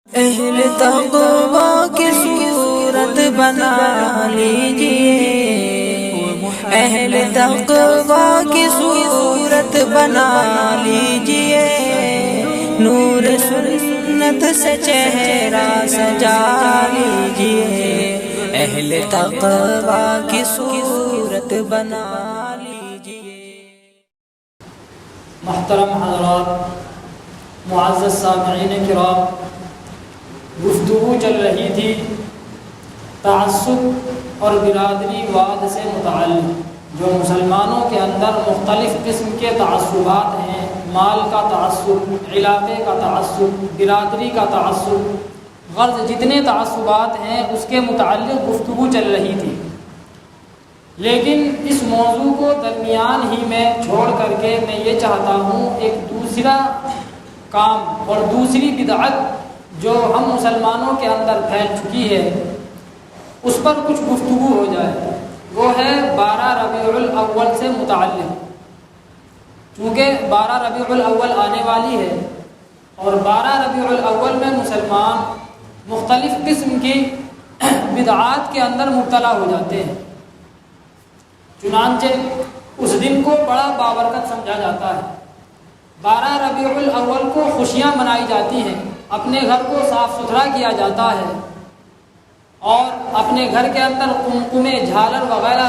اہل تقویٰ کی صورت بنا لیجئے، اہل تقویٰ کی صورت بنا لیجئے، نور سنت سے چہرہ سجا لیجئے، اہل تقویٰ کی صورت بنا لیجئے۔ محترم حضرات، معزز سامعین کرام، گفتگو چل رہی تھی تعصب اور برادری واد سے متعلق، جو مسلمانوں کے اندر مختلف قسم کے تعصبات ہیں، مال کا تعصب، علاقے کا تعصب، برادری کا تعصب، غرض جتنے تعصبات ہیں اس کے متعلق گفتگو چل رہی تھی۔ لیکن اس موضوع کو درمیان ہی میں چھوڑ کر کے میں یہ چاہتا ہوں ایک دوسرا کام اور دوسری بدعت جو ہم مسلمانوں کے اندر پھیل چکی ہے اس پر کچھ گفتگو ہو جائے، وہ ہے 12 ربیع الاول سے متعلق۔ چونکہ 12 ربیع الاول آنے والی ہے اور 12 ربیع الاول میں مسلمان مختلف قسم کی بدعات کے اندر مبتلا ہو جاتے ہیں، چنانچہ اس دن کو بڑا بابرکت سمجھا جاتا ہے۔ 12 ربیع الاول کو خوشیاں منائی جاتی ہیں، اپنے گھر کو صاف ستھرا کیا جاتا ہے اور اپنے گھر کے اندر قمقمے، جھالر وغیرہ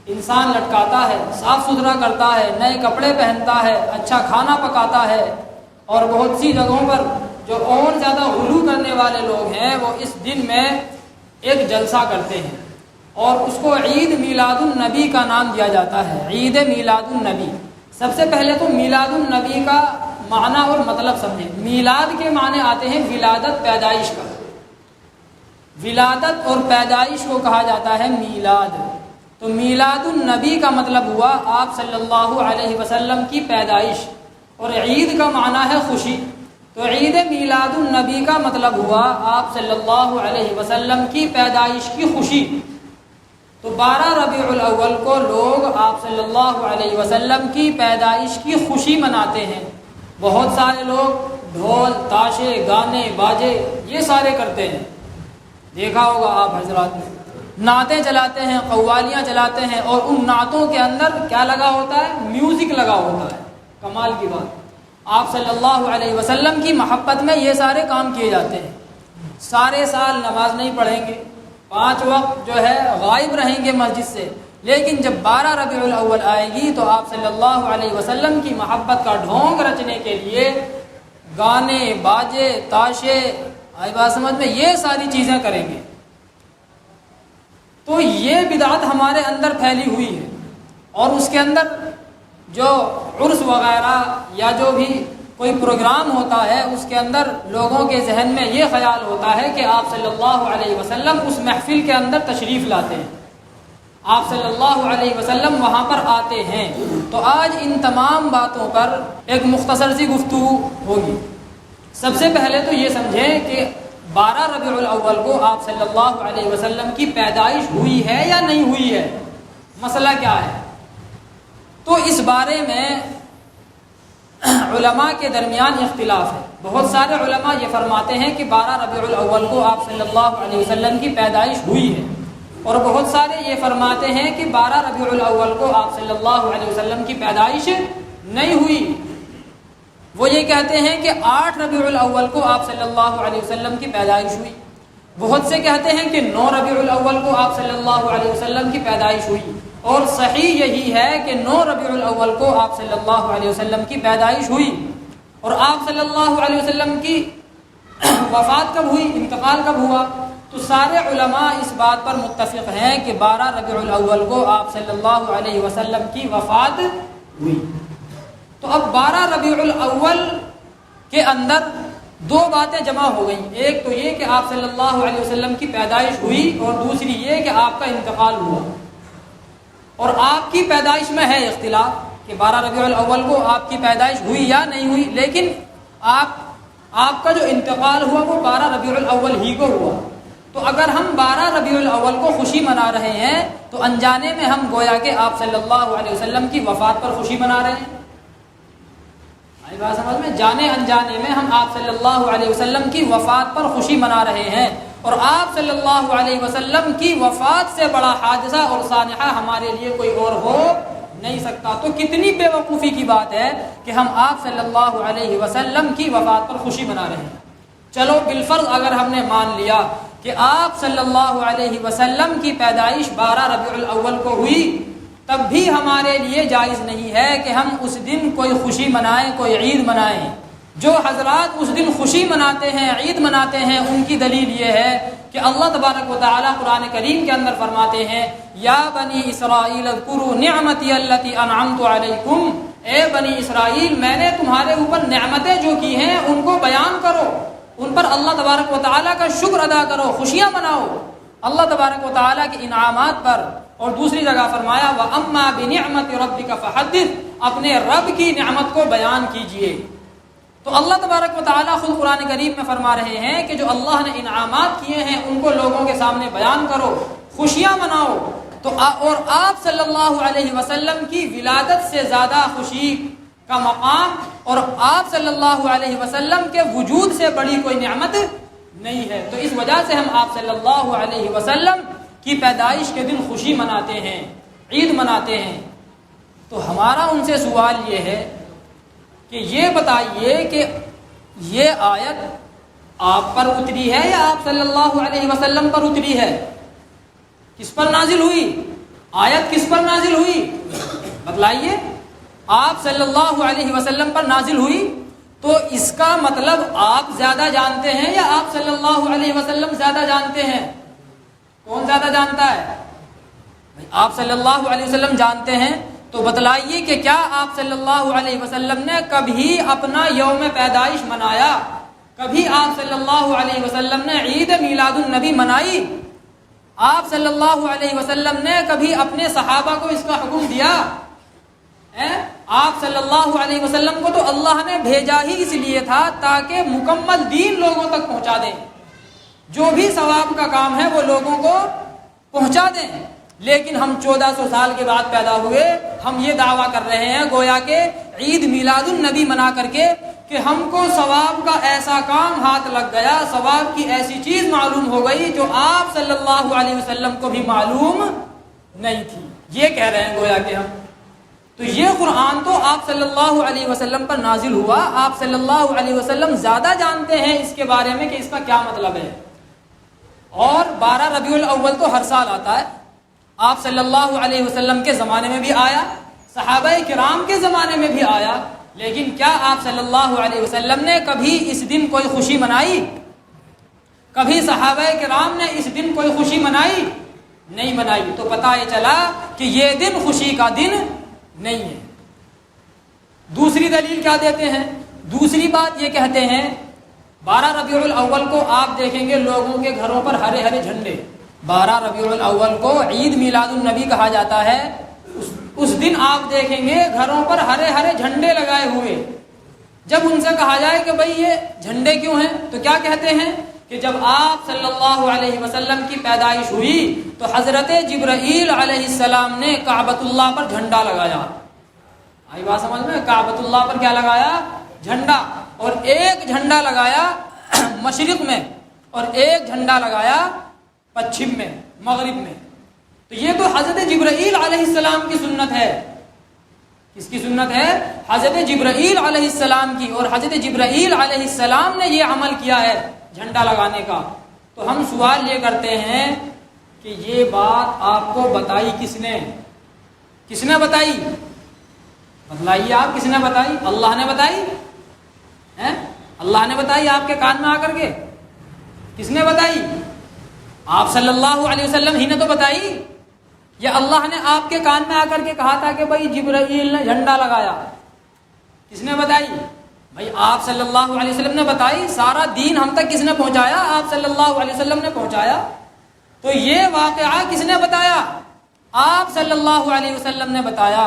انسان لٹکاتا ہے، صاف ستھرا کرتا ہے، نئے کپڑے پہنتا ہے، اچھا کھانا پکاتا ہے، اور بہت سی جگہوں پر جو اور زیادہ غلو کرنے والے لوگ ہیں وہ اس دن میں ایک جلسہ کرتے ہیں اور اس کو عید میلاد النبی کا نام دیا جاتا ہے، عید میلاد النبی۔ سب سے پہلے تو میلاد النبی کا معنی اور مطلب سمجھیں۔ میلاد کے معنی آتے ہیں ولادت، پیدائش کا۔ ولادت اور پیدائش کو کہا جاتا ہے میلاد۔ تو میلاد النبی کا مطلب ہوا آپ صلی اللہ علیہ وسلم کی پیدائش، اور عید کا معنی ہے خوشی، تو عید میلاد النبی کا مطلب ہوا آپ صلی اللہ علیہ وسلم کی پیدائش کی خوشی۔ تو 12 ربیع الاول کو لوگ آپ صلی اللہ علیہ وسلم کی پیدائش کی خوشی مناتے ہیں۔ بہت سارے لوگ ڈھول، تاشے، گانے، باجے یہ سارے کرتے ہیں، دیکھا ہوگا آپ حضرات نے، نعتیں چلاتے ہیں، قوالیاں چلاتے ہیں، اور ان نعتوں کے اندر کیا لگا ہوتا ہے؟ میوزک لگا ہوتا ہے۔ کمال کی بات، آپ صلی اللہ علیہ وسلم کی محبت میں یہ سارے کام کیے جاتے ہیں۔ سارے سال نماز نہیں پڑھیں گے، 5 وقت جو ہے غائب رہیں گے مسجد سے، لیکن جب 12 ربیع الاول آئے گی تو آپ صلی اللہ علیہ وسلم کی محبت کا ڈھونگ رچنے کے لیے گانے، باجے، تاشے، آئی بات سمجھ میں، یہ ساری چیزیں کریں گے۔ تو یہ بدعت ہمارے اندر پھیلی ہوئی ہے، اور اس کے اندر جو عرس وغیرہ یا جو بھی کوئی پروگرام ہوتا ہے اس کے اندر لوگوں کے ذہن میں یہ خیال ہوتا ہے کہ آپ صلی اللہ علیہ وسلم اس محفل کے اندر تشریف لاتے ہیں، آپ صلی اللہ علیہ وسلم وہاں پر آتے ہیں۔ تو آج ان تمام باتوں پر ایک مختصر سی گفتگو ہوگی۔ سب سے پہلے تو یہ سمجھیں کہ 12 ربیع الاول کو آپ صلی اللہ علیہ وسلم کی پیدائش ہوئی ہے یا نہیں ہوئی ہے، مسئلہ کیا ہے؟ تو اس بارے میں علماء کے درمیان اختلاف ہے۔ بہت سارے علماء یہ فرماتے ہیں کہ 12 ربیع الاول کو آپ صلی اللہ علیہ وسلم کی پیدائش ہوئی ہے، اور بہت سارے یہ فرماتے ہیں کہ 12 ربیع الاول کو آپ صلی اللہ علیہ وسلم کی پیدائش نہیں ہوئی۔ وہ یہ کہتے ہیں کہ 8 ربیع الاول کو آپ صلی اللہ علیہ وسلم کی پیدائش ہوئی۔ بہت سے کہتے ہیں کہ 9 ربیع الاول کو آپ صلی اللہ علیہ وسلم کی پیدائش ہوئی، اور صحیح یہی ہے کہ 9 ربیع الاول کو آپ صلی اللہ علیہ وسلم کی پیدائش ہوئی۔ اور آپ صلی اللہ علیہ وسلم کی وفات کب ہوئی، انتقال کب ہوا؟ تو سارے علماء اس بات پر متفق ہیں کہ 12 ربیع الاول کو آپ صلی اللہ علیہ وسلم کی وفات ہوئی۔ تو اب 12 ربیع الاول کے اندر 2 باتیں جمع ہو گئیں، ایک تو یہ کہ آپ صلی اللہ علیہ وسلم کی پیدائش ہوئی، اور دوسری یہ کہ آپ کا انتقال ہوا۔ اور آپ کی پیدائش میں ہے اختلاف کہ 12 ربیع الاول کو آپ کی پیدائش ہوئی یا نہیں ہوئی، لیکن آپ کا جو انتقال ہوا وہ 12 ربیع الاول ہی کو ہوا۔ تو اگر ہم 12 ربیع الاول کو خوشی منا رہے ہیں تو انجانے میں ہم گویا کہ آپ صلی اللہ علیہ وسلم کی وفات پر خوشی منا رہے ہیں۔ آئی بات سمجھ میں؟ جانے انجانے میں ہم آپ صلی اللہ علیہ وسلم کی وفات پر خوشی منا رہے ہیں، اور آپ صلی اللہ علیہ وسلم کی وفات سے بڑا حادثہ اور سانحہ ہمارے لیے کوئی اور ہو نہیں سکتا۔ تو کتنی بے وقوفی کی بات ہے کہ ہم آپ صلی اللہ علیہ وسلم کی وفات پر خوشی منا رہے ہیں۔ چلو بالفرض اگر ہم نے مان لیا کہ آپ صلی اللہ علیہ وسلم کی پیدائش 12 ربیع الاول کو ہوئی، تب بھی ہمارے لیے جائز نہیں ہے کہ ہم اس دن کوئی خوشی منائیں، کوئی عید منائیں۔ جو حضرات اس دن خوشی مناتے ہیں، عید مناتے ہیں، ان کی دلیل یہ ہے کہ اللہ تبارک و تعالیٰ قرآن کریم کے اندر فرماتے ہیں یا بنی اسرائیل اذکروا نعمتی التی انعمت علیکم، اے بنی اسرائیل میں نے تمہارے اوپر نعمتیں جو کی ہیں ان کو بیان کرو، ان پر اللہ تبارک و تعالیٰ کا شکر ادا کرو، خوشیاں مناؤ اللہ تبارک و تعالیٰ کے انعامات پر۔ اور دوسری جگہ فرمایا وَأَمَّا بِنِعْمَةِ رَبِّكَ فَحَدِّثْ، اپنے رب کی نعمت کو بیان کیجئے۔ تو اللہ تبارک و تعالیٰ خود قرآن کریم میں فرما رہے ہیں کہ جو اللہ نے انعامات کیے ہیں ان کو لوگوں کے سامنے بیان کرو، خوشیاں مناؤ۔ تو اور آپ صلی اللہ علیہ وسلم کی ولادت سے زیادہ خوشی کا مقام اور آپ صلی اللہ علیہ وسلم کے وجود سے بڑی کوئی نعمت نہیں ہے۔ تو اس وجہ سے ہم آپ صلی اللہ علیہ وسلم کی پیدائش کے دن خوشی مناتے ہیں، عید مناتے ہیں۔ تو ہمارا ان سے سوال یہ ہے کہ یہ بتائیے کہ یہ آیت آپ پر اتری ہے یا آپ صلی اللہ علیہ وسلم پر اتری ہے؟ کس پر نازل ہوئی؟ آیت کس پر نازل ہوئی؟ بتلائیے۔ آپ صلی اللہ علیہ وسلم پر نازل ہوئی، تو اس کا مطلب آپ زیادہ جانتے ہیں یا آپ صلی اللہ علیہ وسلم زیادہ جانتے ہیں؟ کون زیادہ جانتا ہے؟ آپ صلی اللہ علیہ وسلم جانتے ہیں، تو بتلائیے کہ کیا آپ صلی اللہ علیہ وسلم نے کبھی اپنا یوم پیدائش منایا؟ کبھی آپ صلی اللہ علیہ وسلم نے عید میلاد النبی منائی؟ آپ صلی اللہ علیہ وسلم نے کبھی اپنے صحابہ کو اس کا حکم دیا؟ آپ صلی اللہ علیہ وسلم کو تو اللہ نے بھیجا ہی اس لیے تھا تاکہ مکمل دین لوگوں تک پہنچا دیں، جو بھی ثواب کا کام ہے وہ لوگوں کو پہنچا دیں۔ لیکن ہم 1400 سال کے بعد پیدا ہوئے، ہم یہ دعویٰ کر رہے ہیں گویا کہ عید میلاد النبی منا کر کے کہ ہم کو ثواب کا ایسا کام ہاتھ لگ گیا، ثواب کی ایسی چیز معلوم ہو گئی جو آپ صلی اللہ علیہ وسلم کو بھی معلوم نہیں تھی، یہ کہہ رہے ہیں گویا کہ ہم۔ تو یہ قرآن تو آپ صلی اللہ علیہ وسلم پر نازل ہوا، آپ صلی اللہ علیہ وسلم زیادہ جانتے ہیں اس کے بارے میں کہ اس کا کیا مطلب ہے۔ اور 12 ربیع الاول تو ہر سال آتا ہے، آپ صلی اللہ علیہ وسلم کے زمانے میں بھی آیا، صحابہ کرام کے زمانے میں بھی آیا، لیکن کیا آپ صلی اللہ علیہ وسلم نے کبھی اس دن کوئی خوشی منائی؟ کبھی صحابہ کرام نے اس دن کوئی خوشی منائی؟ نہیں منائی۔ تو پتہ یہ چلا کہ یہ دن خوشی کا دن نہیں ہے۔ دوسری دلیل کیا دیتے ہیں؟ دوسری بات یہ کہتے ہیں 12 ربیع الاول کو آپ دیکھیں گے لوگوں کے گھروں پر ہرے ہرے جھنڈے۔ 12 ربیع الاول کو عید میلاد النبی کہا جاتا ہے، اس دن آپ دیکھیں گے گھروں پر ہرے ہرے جھنڈے لگائے ہوئے۔ جب ان سے کہا جائے کہ بھئی یہ جھنڈے کیوں ہیں، تو کیا کہتے ہیں کہ جب آپ صلی اللہ علیہ وسلم کی پیدائش ہوئی تو حضرت جبرائیل علیہ السلام نے کعبۃ اللہ پر جھنڈا لگایا۔ آئی بات سمجھ میں؟ کعبۃ اللہ پر کیا لگایا؟ جھنڈا۔ اور ایک جھنڈا لگایا مشرق میں اور ایک جھنڈا لگایا پچھم میں، مغرب میں۔ تو یہ تو حضرت جبرائیل علیہ السلام کی سنت ہے۔ کس کی سنت ہے؟ حضرت جبرائیل علیہ السلام کی۔ اور حضرت جبرائیل علیہ السلام نے یہ عمل کیا ہے جھنڈا لگانے کا۔ تو ہم سوال یہ کرتے ہیں کہ یہ بات آپ کو بتائی کس نے؟ کس نے بتائی؟ بتلائیے آپ، کس نے بتائی؟ اللہ نے بتائی؟ اللہ نے بتائی آپ کے کان میں آ کر کے؟ کس نے بتائی؟ آپ صلی اللہ علیہ وسلم ہی نے تو بتائی، یا اللہ نے آپ کے کان میں آ کر کے کہا تھا کہ بھائی جبرائیل نے جھنڈا لگایا؟ کس نے بتائی؟ بھائی آپ صلی اللہ علیہ وسلم نے بتائی۔ سارا دین ہم تک کس نے پہنچایا؟ آپ صلی اللہ علیہ وسلم نے پہنچایا۔ تو یہ واقعہ کس نے بتایا؟ آپ صلی اللہ علیہ وسلم نے بتایا۔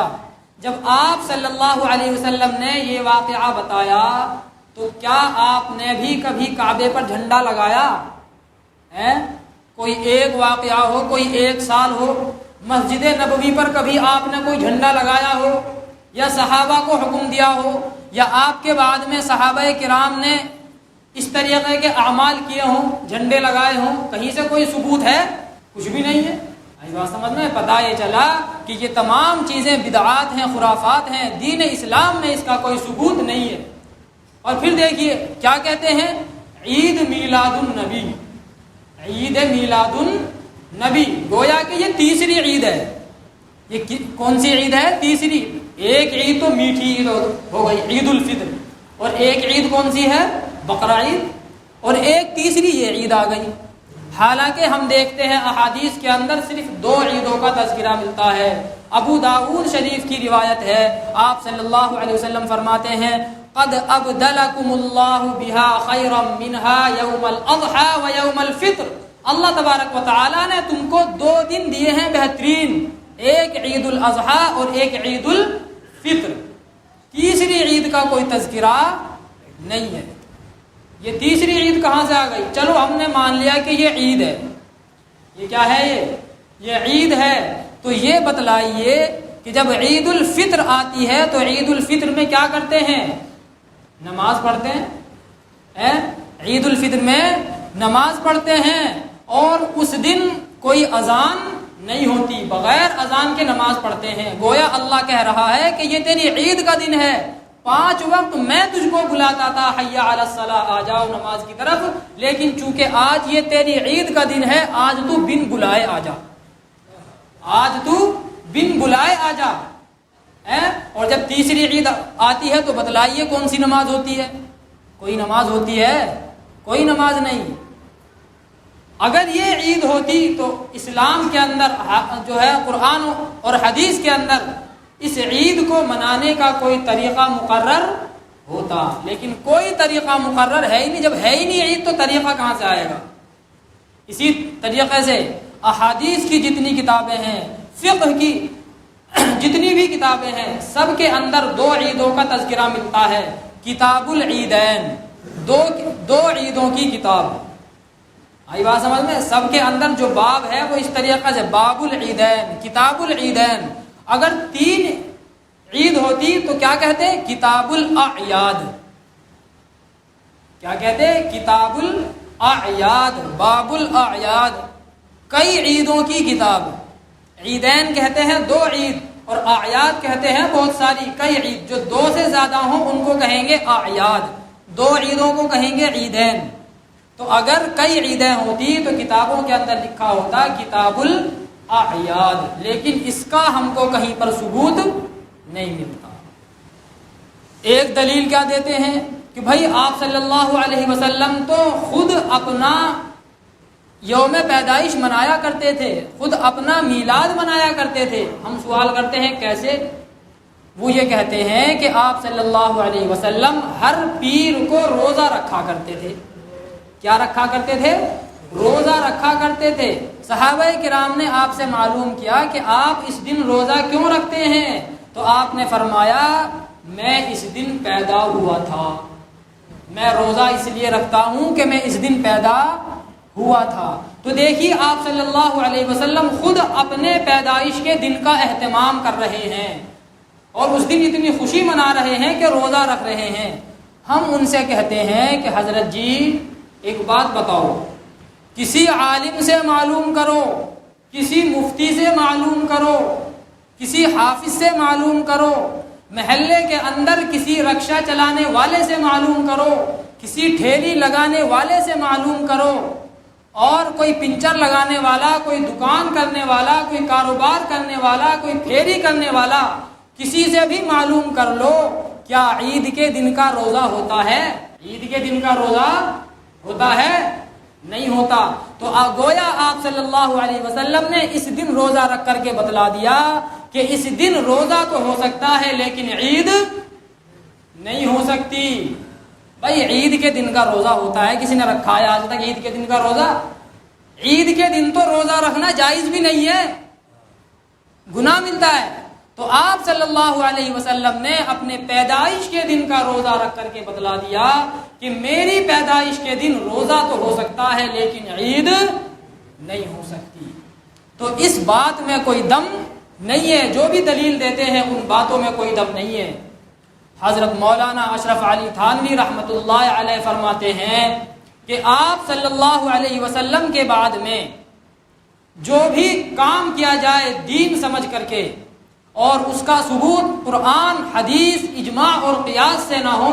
جب آپ صلی اللہ علیہ وسلم نے یہ واقعہ بتایا تو کیا آپ نے بھی کبھی کعبے پر جھنڈا لگایا ہے؟ کوئی ایک واقعہ ہو، کوئی ایک سال ہو، مسجد نبوی پر کبھی آپ نے کوئی جھنڈا لگایا ہو؟ یا صحابہ کو حکم دیا ہو یا آپ کے بعد میں صحابہ کرام نے اس طریقے کے اعمال کیے ہوں، جھنڈے لگائے ہوں، کہیں سے کوئی ثبوت ہے؟ کچھ بھی نہیں ہے۔ آئی بات سمجھ میں؟ پتہ یہ چلا کہ یہ تمام چیزیں بدعات ہیں، خرافات ہیں، دین اسلام میں اس کا کوئی ثبوت نہیں ہے۔ اور پھر دیکھیے کیا کہتے ہیں، عید میلاد النبی، عید میلاد النبی، گویا کہ یہ تیسری عید ہے۔ یہ کون سی عید ہے؟ تیسری۔ ایک عید تو میٹھی عید ہو گئی، عید الفطر، اور ایک عید کون سی ہے؟ بقرہ عید، اور ایک تیسری یہ عید آ گئی۔ حالانکہ ہم دیکھتے ہیں احادیث کے اندر صرف 2 عیدوں کا تذکرہ ملتا ہے۔ ابو داؤد شریف کی روایت ہے، آپ صلی اللہ علیہ وسلم فرماتے ہیں قد ابدلکم اللہ بہا خیرا منہا یوم الاضحی و یوم الفطر، اللہ تبارک و تعالی نے تم کو 2 دن دیے ہیں بہترین، ایک عید الاضحی اور ایک عید الفطر۔ تیسری عید کا کوئی تذکرہ نہیں ہے۔ یہ تیسری عید کہاں سے آ گئی؟ چلو ہم نے مان لیا کہ یہ عید ہے، یہ کیا ہے؟ یہ عید ہے، تو یہ بتلائیے کہ جب عید الفطر آتی ہے تو عید الفطر میں کیا کرتے ہیں؟ نماز پڑھتے ہیں۔ عید الفطر میں نماز پڑھتے ہیں، اور اس دن کوئی اذان نہیں ہوتی، بغیر اذان کے نماز پڑھتے ہیں۔ گویا اللہ کہہ رہا ہے کہ یہ تیری عید کا دن ہے، 5 وقت میں تجھ کو بلاتا تھا حی علی الصلاۃ، آ جاؤ نماز کی طرف، لیکن چونکہ آج یہ تیری عید کا دن ہے، آج تو بن بلائے آ جا، آج تو بن بلائے آ جا۔ اور جب تیسری عید آتی ہے تو بتلائیے کون سی نماز ہوتی ہے؟ کوئی نماز ہوتی ہے؟ کوئی نماز نہیں۔ اگر یہ عید ہوتی تو اسلام کے اندر جو ہے قرآن اور حدیث کے اندر اس عید کو منانے کا کوئی طریقہ مقرر ہوتا، لیکن کوئی طریقہ مقرر ہے ہی نہیں۔ جب ہے ہی نہیں عید تو طریقہ کہاں سے آئے گا؟ اسی طریقے سے احادیث کی جتنی کتابیں ہیں، فقہ کی جتنی بھی کتابیں ہیں، سب کے اندر 2 عیدوں کا تذکرہ ملتا ہے۔ کتاب العیدین، دو عیدوں کی کتاب۔ آئی بات سمجھ میں؟ سب کے اندر جو باب ہے وہ اس طریقے سے باب العیدین، کتاب العیدین۔ اگر 3 عید ہوتی تو کیا کہتے؟ کتاب الاعیاد۔ کیا کہتے؟ کتاب الاعیاد، باب الاعیاد، کئی عیدوں کی کتاب۔ عیدین کہتے ہیں 2 عید، اور اعیاد کہتے ہیں بہت ساری، کئی عید۔ جو 2 سے زیادہ ہوں ان کو کہیں گے اعیاد، 2 عیدوں کو کہیں گے عیدین۔ تو اگر کئی عیدیں ہوتی تو کتابوں کے اندر لکھا ہوتا کتاب الاعیاد، لیکن اس کا ہم کو کہیں پر ثبوت نہیں ملتا۔ ایک دلیل کیا دیتے ہیں کہ بھائی آپ صلی اللہ علیہ وسلم تو خود اپنا یوم پیدائش منایا کرتے تھے، خود اپنا میلاد منایا کرتے تھے۔ ہم سوال کرتے ہیں کیسے؟ وہ یہ کہتے ہیں کہ آپ صلی اللہ علیہ وسلم ہر پیر کو روزہ رکھا کرتے تھے۔ کیا رکھا کرتے تھے؟ روزہ رکھا کرتے تھے۔ صحابہ کرام نے آپ سے معلوم کیا کہ آپ اس دن روزہ کیوں رکھتے ہیں؟ تو آپ نے فرمایا میں اس دن پیدا ہوا تھا، میں روزہ اس لیے رکھتا ہوں کہ میں اس دن پیدا ہوا تھا۔ تو دیکھیے آپ صلی اللہ علیہ وسلم خود اپنے پیدائش کے دن کا اہتمام کر رہے ہیں، اور اس دن اتنی خوشی منا رہے ہیں کہ روزہ رکھ رہے ہیں۔ ہم ان سے کہتے ہیں کہ حضرت جی ایک بات بتاؤ، کسی عالم سے معلوم کرو، کسی مفتی سے معلوم کرو، کسی حافظ سے معلوم کرو، محلے کے اندر کسی رکشہ چلانے والے سے معلوم کرو، کسی ٹھیلی لگانے والے سے معلوم کرو، اور کوئی پنچر لگانے والا، کوئی دکان کرنے والا، کوئی کاروبار کرنے والا، کوئی پھیری کرنے والا، کسی سے بھی معلوم کر لو کیا عید کے دن کا روزہ ہوتا ہے؟ عید کے دن کا روزہ ہوتا ہے؟ نہیں ہوتا۔ تو گویا آپ صلی اللہ علیہ وسلم نے اس دن روزہ رکھ کر کے بتلا دیا کہ اس دن روزہ تو ہو سکتا ہے لیکن عید نہیں ہو سکتی۔ بھائی عید کے دن کا روزہ ہوتا ہے، کسی نے رکھا ہے آج تک عید کے دن کا روزہ؟ عید کے دن تو روزہ رکھنا جائز بھی نہیں ہے، گناہ ملتا ہے۔ تو آپ صلی اللہ علیہ وسلم نے اپنے پیدائش کے دن کا روزہ رکھ کر کے بتلا دیا کہ میری پیدائش کے دن روزہ تو ہو سکتا ہے لیکن عید نہیں ہو سکتی۔ تو اس بات میں کوئی دم نہیں ہے، جو بھی دلیل دیتے ہیں ان باتوں میں کوئی دم نہیں ہے۔ حضرت مولانا اشرف علی تھانوی رحمۃ اللہ علیہ فرماتے ہیں کہ آپ صلی اللہ علیہ وسلم کے بعد میں جو بھی کام کیا جائے دین سمجھ کر کے اور اس کا ثبوت قرآن، حدیث، اجماع اور قیاس سے نہ ہو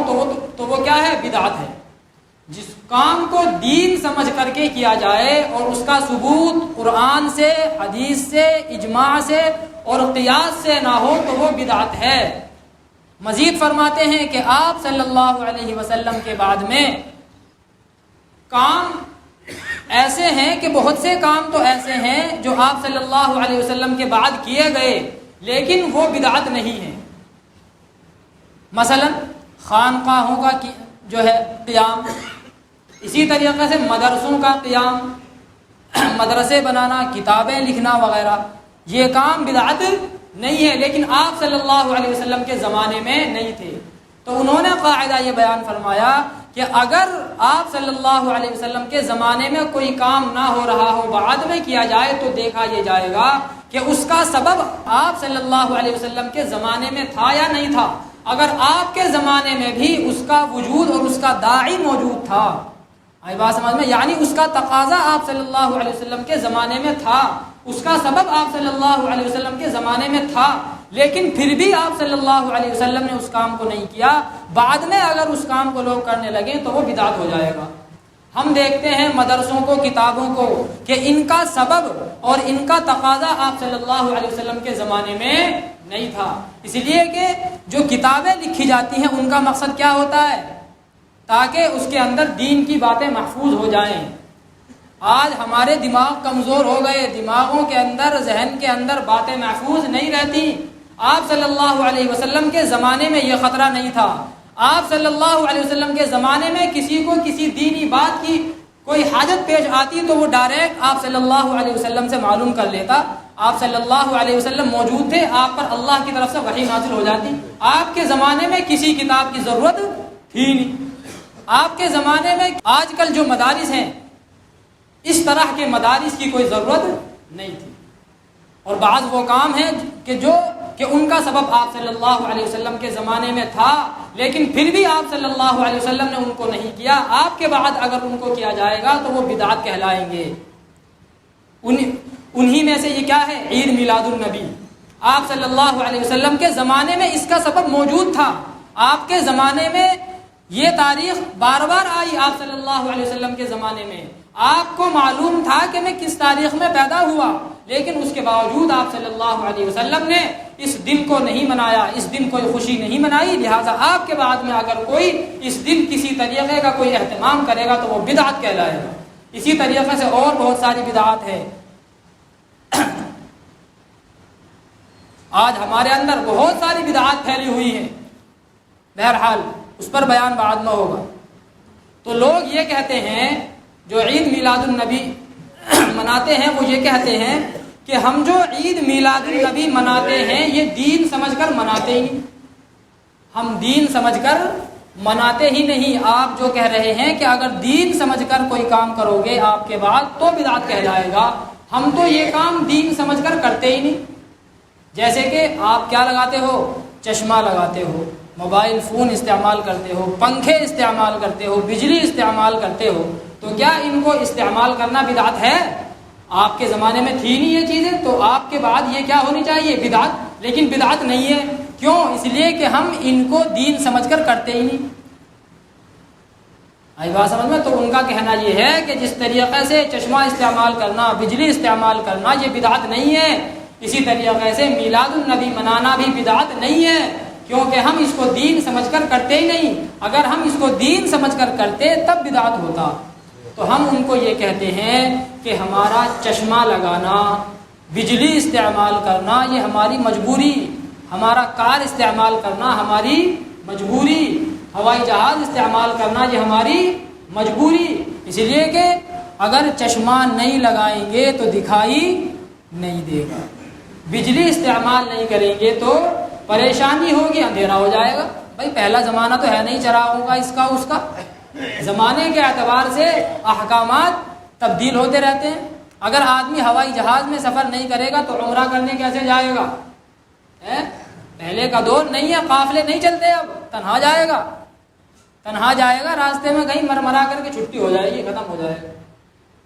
تو وہ کیا ہے؟ بدعت ہے۔ جس کام کو دین سمجھ کر کے کیا جائے اور اس کا ثبوت قرآن سے، حدیث سے، اجماع سے اور قیاس سے نہ ہو تو وہ بدعت ہے۔ مزید فرماتے ہیں کہ آپ صلی اللہ علیہ وسلم کے بعد میں کام ایسے ہیں کہ بہت سے کام تو ایسے ہیں جو آپ صلی اللہ علیہ وسلم کے بعد کیے گئے لیکن وہ بدعت نہیں ہیں۔ مثلا خانقاہوں کا جو ہے قیام، اسی طریقے سے مدرسوں کا قیام، مدرسے بنانا، کتابیں لکھنا وغیرہ، یہ کام بدعت نہیں ہے، لیکن آپ صلی اللہ علیہ وسلم کے زمانے میں نہیں تھے۔ تو انہوں نے قاعدہ یہ بیان فرمایا کہ اگر آپ صلی اللہ علیہ وسلم کے زمانے میں کوئی کام نہ ہو رہا ہو، بعد میں کیا جائے تو دیکھا یہ جائے گا کہ اس کا سبب آپ صلی اللہ علیہ وسلم کے زمانے میں تھا یا نہیں تھا۔ اگر آپ کے زمانے میں بھی اس کا وجود اور اس کا داعی موجود تھا، آئی بات سمجھ میں، یعنی اس کا تقاضا آپ صلی اللہ علیہ وسلم کے زمانے میں تھا، اس کا سبب آپ صلی اللہ علیہ وسلم کے زمانے میں تھا، لیکن پھر بھی آپ صلی اللہ علیہ وسلم نے اس کام کو نہیں کیا، بعد میں اگر اس کام کو لوگ کرنے لگیں تو وہ بدعت ہو جائے گا۔ ہم دیکھتے ہیں مدرسوں کو، کتابوں کو، کہ ان کا سبب اور ان کا تقاضا آپ صلی اللہ علیہ وسلم کے زمانے میں نہیں تھا، اس لیے کہ جو کتابیں لکھی جاتی ہیں ان کا مقصد کیا ہوتا ہے؟ تاکہ اس کے اندر دین کی باتیں محفوظ ہو جائیں۔ آج ہمارے دماغ کمزور ہو گئے، دماغوں کے اندر، ذہن کے اندر باتیں محفوظ نہیں رہتی۔ آپ صلی اللہ علیہ وسلم کے زمانے میں یہ خطرہ نہیں تھا۔ آپ صلی اللہ علیہ وسلم کے زمانے میں کسی کو کسی دینی بات کی کوئی حاجت پیش آتی تو وہ ڈائریکٹ آپ صلی اللہ علیہ وسلم سے معلوم کر لیتا۔ آپ صلی اللہ علیہ وسلم موجود تھے، آپ پر اللہ کی طرف سے وحی نازل ہو جاتی۔ آپ کے زمانے میں کسی کتاب کی ضرورت تھی نہیں۔ آپ کے زمانے میں آج کل جو مدارس ہیں، اس طرح کے مدارس کی کوئی ضرورت نہیں تھی، اور بعض وہ کام ہیں کہ ان کا سبب آپ صلی اللہ علیہ وسلم کے زمانے میں تھا، لیکن پھر بھی آپ صلی اللہ علیہ وسلم نے ان کو نہیں کیا۔ آپ کے بعد اگر ان کو کیا جائے گا تو وہ بدعت کہلائیں گے۔ انہی میں سے یہ کیا ہے؟ عید میلاد النبی۔ آپ صلی اللہ علیہ وسلم کے زمانے میں اس کا سبب موجود تھا۔ آپ کے زمانے میں یہ تاریخ بار بار آئی، آپ صلی اللہ علیہ وسلم کے زمانے میں آپ کو معلوم تھا کہ میں کس تاریخ میں پیدا ہوا، لیکن اس کے باوجود آپ صلی اللہ علیہ وسلم نے اس دن کو نہیں منایا، اس دن کوئی خوشی نہیں منائی، لہٰذا آپ کے بعد میں اگر کوئی اس دن کسی طریقے کا کوئی اہتمام کرے گا تو وہ بدعت کہلائے گا۔ اسی طریقے سے اور بہت ساری بدعات ہے۔ آج ہمارے اندر بہت ساری بدعات پھیلی ہوئی ہیں، بہرحال اس پر بیان بعد میں ہوگا۔ تو لوگ یہ کہتے ہیں، جو عید میلاد النبی مناتے ہیں، وہ یہ کہتے ہیں کہ ہم جو عید میلاد النبی مناتے ہیں یہ دین سمجھ کر مناتے ہی نہیں، ہم دین سمجھ کر مناتے ہی نہیں۔ آپ جو کہہ رہے ہیں کہ اگر دین سمجھ کر کوئی کام کرو گے آپ کے بعد تو بدعت کہلائے گا، ہم تو یہ کام دین سمجھ کر کرتے ہی نہیں۔ جیسے کہ آپ کیا لگاتے ہو؟ چشمہ لگاتے ہو، موبائل فون استعمال کرتے ہو، پنکھے استعمال کرتے ہو، بجلی استعمال کرتے ہو، تو کیا ان کو استعمال کرنا بدعت ہے؟ آپ کے زمانے میں تھی نہیں یہ چیزیں، تو آپ کے بعد یہ کیا ہونی چاہیے؟ بدعت۔ لیکن بدعت نہیں ہے، کیوں؟ اس لیے کہ ہم ان کو دین سمجھ کر کرتے ہی نہیں۔ آئی بات سمجھ میں؟ تو ان کا کہنا یہ ہے کہ جس طریقے سے چشمہ استعمال کرنا، بجلی استعمال کرنا یہ بدعت نہیں ہے، اسی طریقے سے میلاد النبی منانا بھی بدعت نہیں ہے، کیونکہ ہم اس کو دین سمجھ کر کرتے ہی نہیں۔ اگر ہم اس کو دین سمجھ کر کرتے تب بدعت ہوتا۔ تو ہم ان کو یہ کہتے ہیں کہ ہمارا چشمہ لگانا، بجلی استعمال کرنا یہ ہماری مجبوری، ہمارا کار استعمال کرنا ہماری مجبوری، ہوائی جہاز استعمال کرنا یہ ہماری مجبوری، اس لیے کہ اگر چشمہ نہیں لگائیں گے تو دکھائی نہیں دے گا، بجلی استعمال نہیں کریں گے تو پریشانی ہوگی، اندھیرا ہو جائے گا۔ بھائی پہلا زمانہ تو ہے نہیں چراغوں کا، اس کا اس کا، زمانے کے اعتبار سے احکامات تبدیل ہوتے رہتے ہیں۔ اگر آدمی ہوائی جہاز میں سفر نہیں کرے گا تو عمرہ کرنے کیسے جائے گا؟ پہلے کا دور نہیں ہے، قافلے نہیں چلتے، اب تنہا جائے گا، تنہا جائے گا، راستے میں کہیں مرمرا کر کے چھٹی ہو جائے گی، ختم ہو جائے گا۔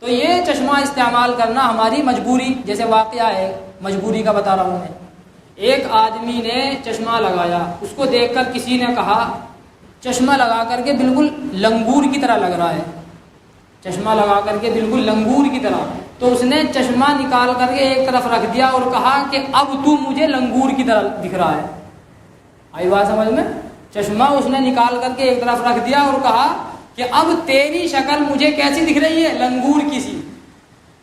تو یہ چشمہ استعمال کرنا ہماری مجبوری، جیسے واقعہ ہے مجبوری کا بتا رہا ہوں میں۔ ایک آدمی نے چشمہ لگایا، اس کو دیکھ کر کسی نے کہا چشمہ لگا کر کے بالکل لنگور کی طرح لگ رہا ہے، چشمہ لگا کر کے بالکل لنگور کی طرح۔ تو اس نے چشمہ نکال کر کے ایک طرف رکھ دیا اور کہا کہ اب تو مجھے لنگور کی طرح دکھ رہا ہے۔ آئی بات سمجھ میں؟ چشمہ اس نے نکال کر کے ایک طرف رکھ دیا اور کہا کہ اب تیری شکل مجھے کیسی دکھ رہی ہے؟ لنگور کی سی۔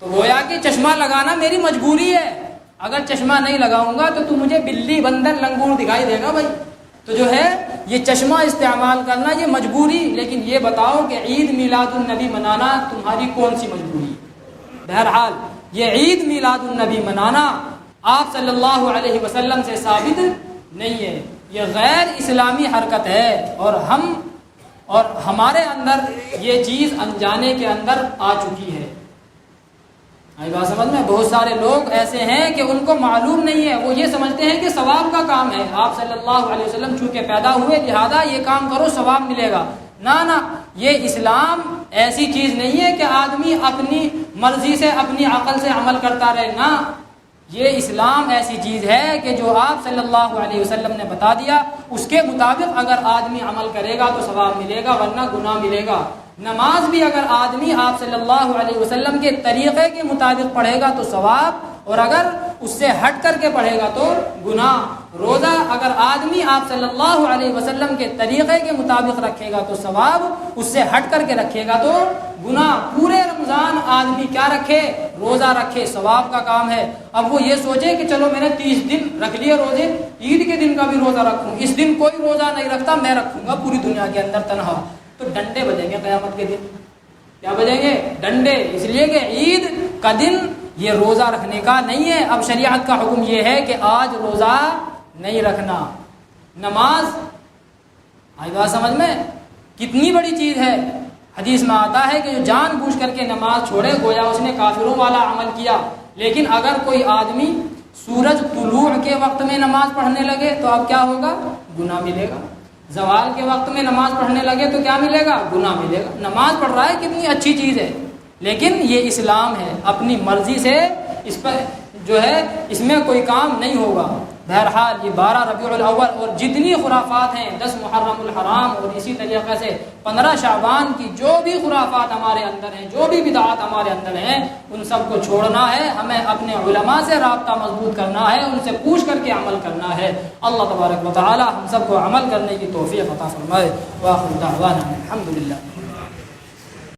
تو گویا کہ چشمہ لگانا میری مجبوری ہے، اگر چشمہ نہیں لگاؤں گا تو مجھے بلی بندر لنگور دکھائی دے گا بھائی۔ تو جو ہے یہ چشمہ استعمال کرنا یہ مجبوری، لیکن یہ بتاؤ کہ عید میلاد النبی منانا تمہاری کون سی مجبوری ہے؟ بہرحال یہ عید میلاد النبی منانا آپ صلی اللہ علیہ وسلم سے ثابت نہیں ہے، یہ غیر اسلامی حرکت ہے، اور ہمارے اندر یہ چیز انجانے کے اندر آ چکی ہے۔ آئی بات سمجھ میں؟ بہت سارے لوگ ایسے ہیں کہ ان کو معلوم نہیں ہے، وہ یہ سمجھتے ہیں کہ ثواب کا کام ہے، آپ صلی اللہ علیہ وسلم چونکہ پیدا ہوئے لہذا یہ کام کرو ثواب ملے گا۔ نہ، یہ اسلام ایسی چیز نہیں ہے کہ آدمی اپنی مرضی سے اپنی عقل سے عمل کرتا رہے، نہ، یہ اسلام ایسی چیز ہے کہ جو آپ صلی اللہ علیہ وسلم نے بتا دیا اس کے مطابق اگر آدمی عمل کرے گا تو ثواب ملے گا ورنہ گناہ ملے گا۔ نماز بھی اگر آدمی آپ صلی اللہ علیہ وسلم کے طریقے کے مطابق پڑھے گا تو ثواب، اور اگر اس سے ہٹ کر کے پڑھے گا تو گناہ۔ روزہ اگر آدمی آپ صلی اللہ علیہ وسلم کے طریقے کے مطابق رکھے گا تو ثواب، اس سے ہٹ کر کے رکھے گا تو گناہ۔ پورے رمضان آدمی کیا رکھے؟ روزہ رکھے، ثواب کا کام ہے۔ اب وہ یہ سوچے کہ چلو میں نے 30 دن رکھ لیے روزے، عید کے دن کا بھی روزہ رکھوں، اس دن کوئی روزہ نہیں رکھتا، میں رکھوں گا پوری دنیا کے اندر تنہا، تو ڈنڈے بجیں گے قیامت کے دن۔ کیا بجیں گے؟ ڈنڈے، اس لیے کہ عید کا دن یہ روزہ رکھنے کا نہیں ہے۔ اب شریعت کا حکم یہ ہے کہ آج روزہ نہیں رکھنا۔ نماز، آئی بات سمجھ میں؟ کتنی بڑی چیز ہے۔ حدیث میں آتا ہے کہ جو جان بوجھ کر کے نماز چھوڑے گویا اس نے کافروں والا عمل کیا، لیکن اگر کوئی آدمی سورج طلوع کے وقت میں نماز پڑھنے لگے تو اب کیا ہوگا؟ گناہ ملے گا۔ زوال کے وقت میں نماز پڑھنے لگے تو کیا ملے گا؟ گناہ ملے گا۔ نماز پڑھ رہا ہے کتنی اچھی چیز ہے، لیکن یہ اسلام ہے، اپنی مرضی سے اس پر جو ہے اس میں کوئی کام نہیں ہوگا۔ بہرحال یہ 12 ربیع الاول اور جتنی خرافات ہیں، 10 محرم الحرام اور اسی طریقے سے 15 شعبان کی جو بھی خرافات ہمارے اندر ہیں، جو بھی بدعات ہمارے اندر ہیں، ان سب کو چھوڑنا ہے، ہمیں اپنے علماء سے رابطہ مضبوط کرنا ہے، ان سے پوچھ کر کے عمل کرنا ہے۔ اللہ تبارک و تعالی ہم سب کو عمل کرنے کی توفیق عطا فرمائے۔ وآخر دعوانا الحمدللہ۔